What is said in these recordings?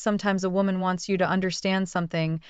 Sometimes a woman wants you to understand something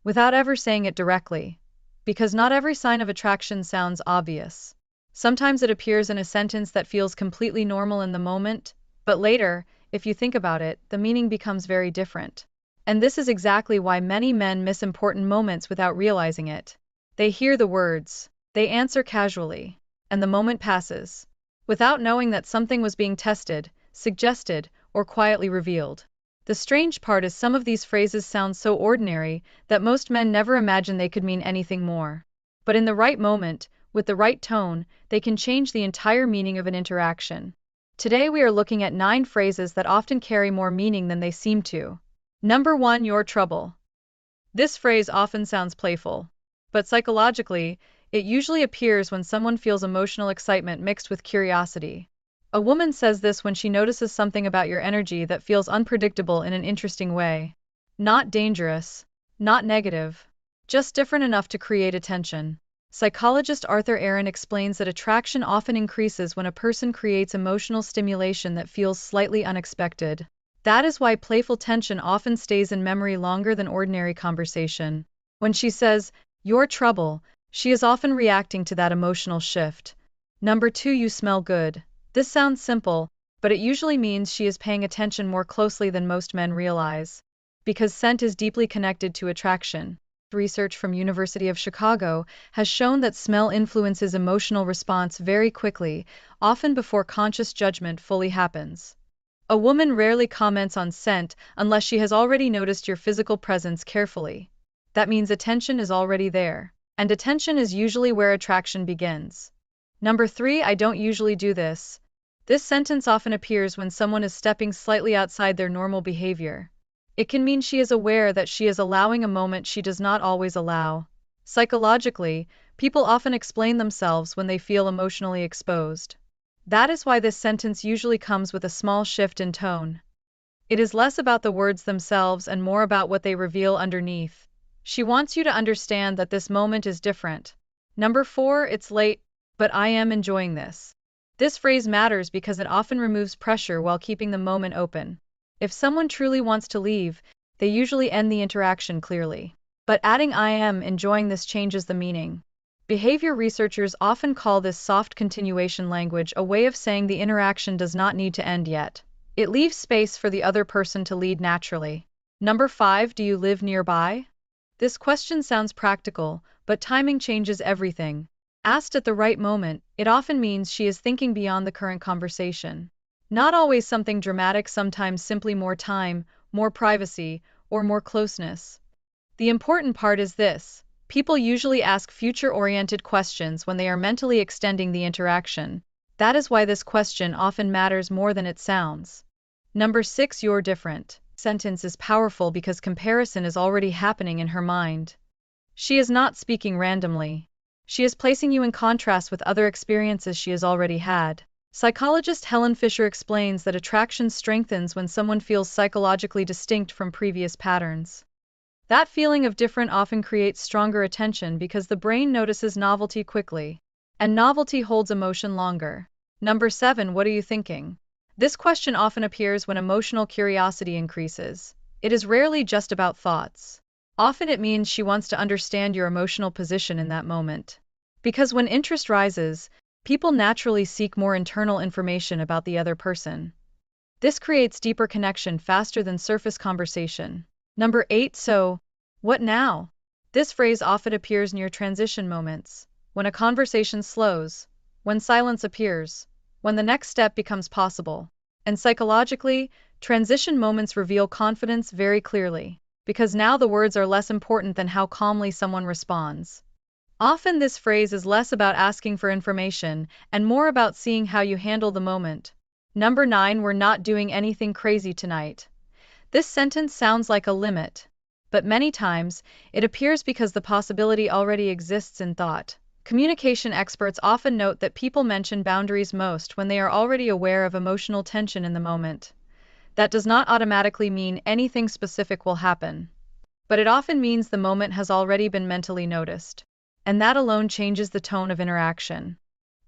without ever saying it directly, because not every sign of attraction sounds obvious. Sometimes it appears in a sentence that feels completely normal in the moment, but later, if you think about it, the meaning becomes very different. And this is exactly why many men miss important moments without realizing it. They hear the words, they answer casually, and the moment passes, without knowing that something was being tested, suggested, or quietly revealed. The strange part is some of these phrases sound so ordinary that most men never imagine they could mean anything more. But in the right moment, with the right tone, they can change the entire meaning of an interaction. Today we are looking at 9 phrases that often carry more meaning than they seem to. Number 1, your trouble. This phrase often sounds playful, but psychologically, it usually appears when someone feels emotional excitement mixed with curiosity. A woman says this when she notices something about your energy that feels unpredictable in an interesting way. Not dangerous, not negative, just different enough to create attention. Psychologist Arthur Aaron explains that attraction often increases when a person creates emotional stimulation that feels slightly unexpected. That is why playful tension often stays in memory longer than ordinary conversation. When she says, "your trouble," she is often reacting to that emotional shift. Number 2, you smell good. This sounds simple, but it usually means she is paying attention more closely than most men realize. Because scent is deeply connected to attraction. Research from University of Chicago has shown that smell influences emotional response very quickly, often before conscious judgment fully happens. A woman rarely comments on scent unless she has already noticed your physical presence carefully. That means attention is already there, and attention is usually where attraction begins. Number 3, I don't usually do this. This sentence often appears when someone is stepping slightly outside their normal behavior. It can mean she is aware that she is allowing a moment she does not always allow. Psychologically, people often explain themselves when they feel emotionally exposed. That is why this sentence usually comes with a small shift in tone. It is less about the words themselves and more about what they reveal underneath. She wants you to understand that this moment is different. Number 4, it's late, but I am enjoying this. This phrase matters because it often removes pressure while keeping the moment open. If someone truly wants to leave, they usually end the interaction clearly. But adding "I am enjoying this" changes the meaning. Behavior researchers often call this soft continuation language, a way of saying the interaction does not need to end yet. It leaves space for the other person to lead naturally. Number 5, do you live nearby? This question sounds practical, but timing changes everything. Asked at the right moment, it often means she is thinking beyond the current conversation. Not always something dramatic, sometimes simply more time, more privacy, or more closeness. The important part is this: people usually ask future-oriented questions when they are mentally extending the interaction. That is why this question often matters more than it sounds. Number 6, you're different. Sentence is powerful because comparison is already happening in her mind. She is not speaking randomly. She is placing you in contrast with other experiences she has already had. Psychologist Helen Fisher explains that attraction strengthens when someone feels psychologically distinct from previous patterns. That feeling of different often creates stronger attention because the brain notices novelty quickly, and novelty holds emotion longer. Number 7, what are you thinking? This question often appears when emotional curiosity increases. It is rarely just about thoughts. Often it means she wants to understand your emotional position in that moment. Because when interest rises, people naturally seek more internal information about the other person. This creates deeper connection faster than surface conversation. Number 8, so, what now? This phrase often appears near transition moments, when a conversation slows, when silence appears, when the next step becomes possible. And psychologically, transition moments reveal confidence very clearly, because now the words are less important than how calmly someone responds. Often this phrase is less about asking for information and more about seeing how you handle the moment. Number 9, we're not doing anything crazy tonight. This sentence sounds like a limit, but many times, it appears because the possibility already exists in thought. Communication experts often note that people mention boundaries most when they are already aware of emotional tension in the moment. That does not automatically mean anything specific will happen, but it often means the moment has already been mentally noticed. And that alone changes the tone of interaction.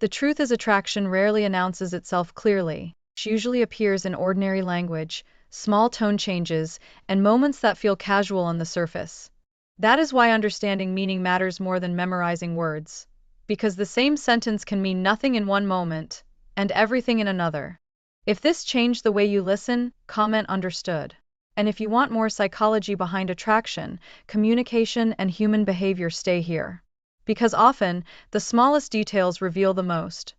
The truth is, attraction rarely announces itself clearly. It usually appears in ordinary language, small tone changes, and moments that feel casual on the surface. That is why understanding meaning matters more than memorizing words. Because the same sentence can mean nothing in one moment and everything in another. If this changed the way you listen, comment understood. And if you want more psychology behind attraction, communication, and human behavior, stay here. Because often, the smallest details reveal the most.